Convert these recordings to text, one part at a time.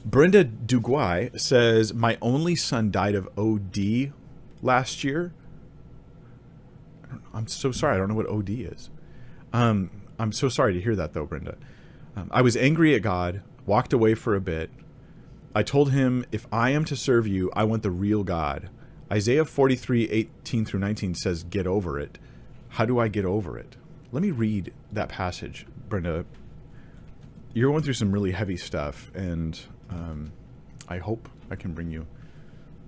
Brenda Duguay says, my only son died of OD last year. I'm so sorry. I don't know what OD is. I'm so sorry to hear that, though, Brenda. I was angry at God, walked away for a bit. I told him, if I am to serve you, I want the real God. Isaiah 43:18 through 19 says, get over it. How do I get over it? Let me read that passage, Brenda. You're going through some really heavy stuff, and I hope I can bring you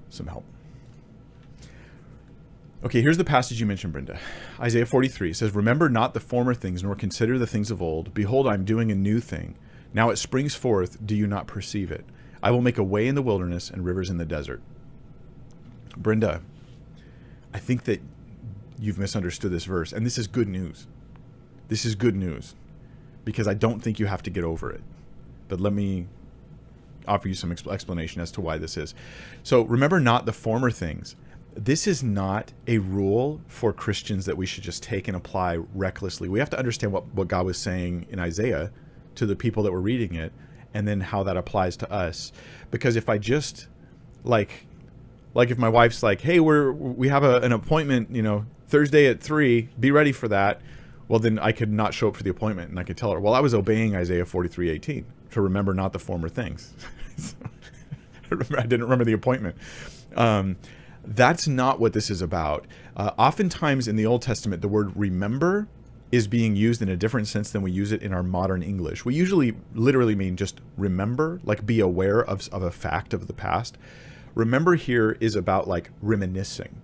some help. Okay, here's the passage you mentioned, Brenda. Isaiah 43 says, remember not the former things, nor consider the things of old. Behold, I'm doing a new thing. Now it springs forth. Do you not perceive it? I will make a way in the wilderness and rivers in the desert. Brenda, I think that you've misunderstood this verse, and this is good news. This is good news, because I don't think you have to get over it. But let me offer you some explanation as to why this is. So remember not the former things. This is not a rule for Christians that we should just take and apply recklessly. We have to understand what God was saying in Isaiah to the people that were reading it, and then how that applies to us. Because if I just, like if my wife's like, hey, we have an appointment, Thursday at 3, be ready for that. Well, then I could not show up for the appointment, and I could tell her, well, I was obeying Isaiah 43:18 to remember not the former things. I didn't remember the appointment. That's not what this is about. Oftentimes in the Old Testament, the word remember is being used in a different sense than we use it in our modern English. We usually literally mean just remember, like be aware of a fact of the past. Remember here is about like reminiscing.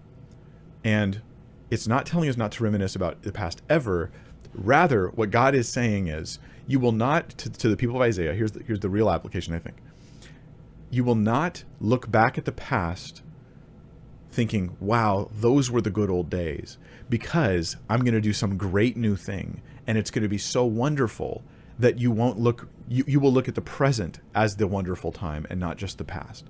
And it's not telling us not to reminisce about the past ever. Rather, what God is saying is, you will not, to the people of Isaiah, here's the real application, I think. You will not look back at the past thinking, wow, those were the good old days, because I'm going to do some great new thing, and it's going to be so wonderful that you won't look, you will look at the present as the wonderful time and not just the past.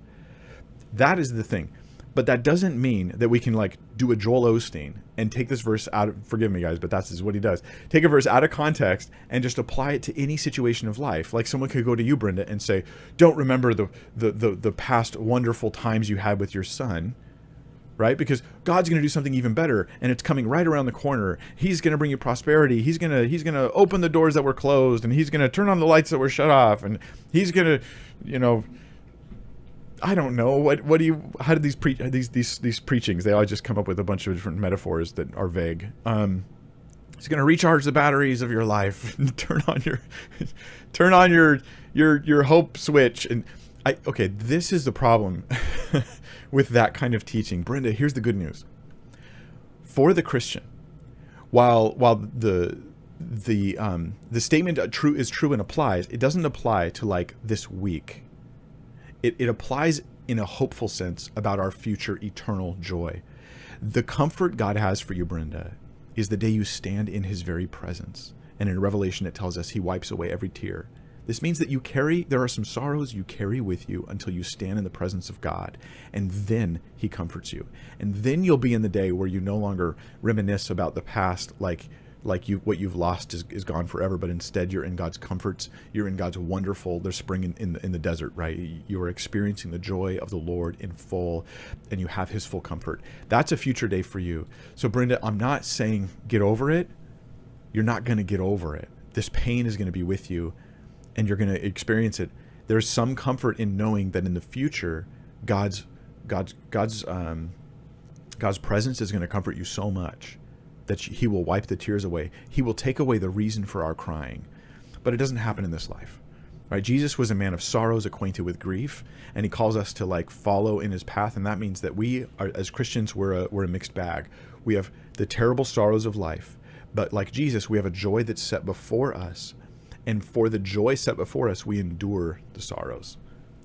That is the thing. But that doesn't mean that we can like do a Joel Osteen and take this verse out of, forgive me guys, but that's what he does. Take a verse out of context and just apply it to any situation of life. Like someone could go to you, Brenda, and say, don't remember the past wonderful times you had with your son, right? Because God's going to do something even better, and it's coming right around the corner. He's going to bring you prosperity. He's going to open the doors that were closed, and he's going to turn on the lights that were shut off, and he's going to, I don't know. What do you? How do these preachings? They all just come up with a bunch of different metaphors that are vague. It's going to recharge the batteries of your life. turn on your hope switch. And okay, this is the problem with that kind of teaching. Brenda, here's the good news. For the Christian, while the statement is true and applies, it doesn't apply to like this week. It applies in a hopeful sense about our future eternal joy. The comfort God has for you, Brenda, is the day you stand in his very presence. And in Revelation, it tells us he wipes away every tear. This means that there are some sorrows you carry with you until you stand in the presence of God. And then he comforts you. And then you'll be in the day where you no longer reminisce about the past like what you've lost is gone forever, but instead you're in God's comforts. You're in God's wonderful, there's spring in the desert, right? You are experiencing the joy of the Lord in full, and you have his full comfort. That's a future day for you. So Brenda, I'm not saying get over it. You're not going to get over it. This pain is going to be with you, and you're going to experience it. There's some comfort in knowing that in the future, God's presence is going to comfort you so much that he will wipe the tears away. He will take away the reason for our crying. But it doesn't happen in this life, right? Jesus was a man of sorrows, acquainted with grief, and he calls us to like follow in his path. And that means that we are, as Christians, we're a mixed bag. We have the terrible sorrows of life, but like Jesus, we have a joy that's set before us. And for the joy set before us, we endure the sorrows.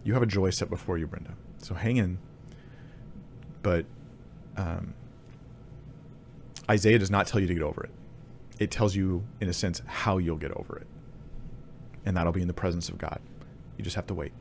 You have a joy set before you, Brenda. So hang in. But Isaiah does not tell you to get over it. It tells you, in a sense, how you'll get over it. And that'll be in the presence of God. You just have to wait.